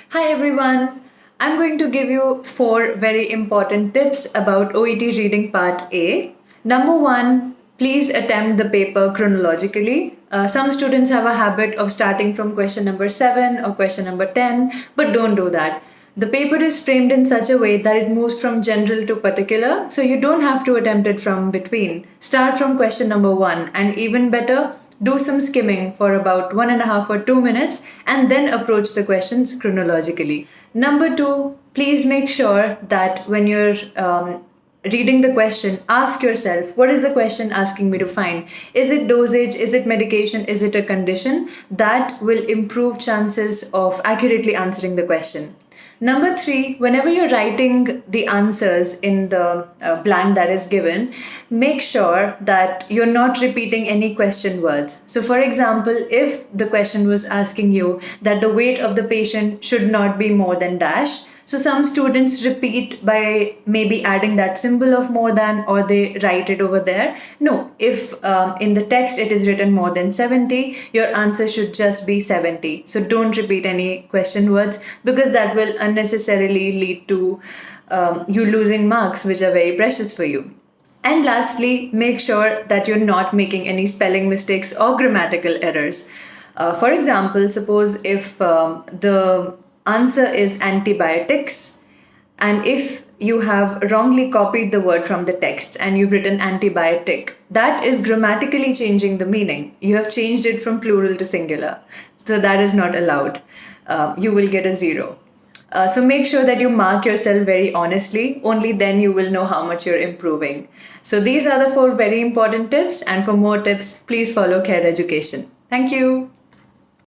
Hi everyone. I'm going to give you 4 very important tips about OET reading part A. Number 1, please attempt the paper chronologically. Some students have a habit of starting from question number 7 or question number 10, but don't do that. The paper is framed in such a way that it moves from general to particular, so you don't have to attempt it from between. Start from question number 1, and even better, do some skimming for about 1.5 or 2 minutes and then approach the questions chronologically. Number 2, please make sure that when you're reading the question, ask yourself, what is the question asking me to find? Is it dosage? Is it medication? Is it a condition? That will improve chances of accurately answering the question. Number 3, whenever you're writing the answers in the blank that is given, make sure that you're not repeating any question words. So, for example, if the question was asking you that the weight of the patient should not be more than dash, so some students repeat by maybe adding that symbol of more than, or they write it over there. No, if in the text it is written more than 70, your answer should just be 70. So don't repeat any question words, because that will unnecessarily lead to you losing marks, which are very precious for you. And lastly, make sure that you're not making any spelling mistakes or grammatical errors. For example, suppose if the answer is antibiotics, and if you have wrongly copied the word from the text and you've written antibiotic, that is grammatically changing the meaning. You have changed it from plural to singular. So that is not allowed. You will get a 0. So make sure that you mark yourself very honestly. Only then you will know how much you're improving. So these are the 4 very important tips. And for more tips, please follow Care Education. Thank you.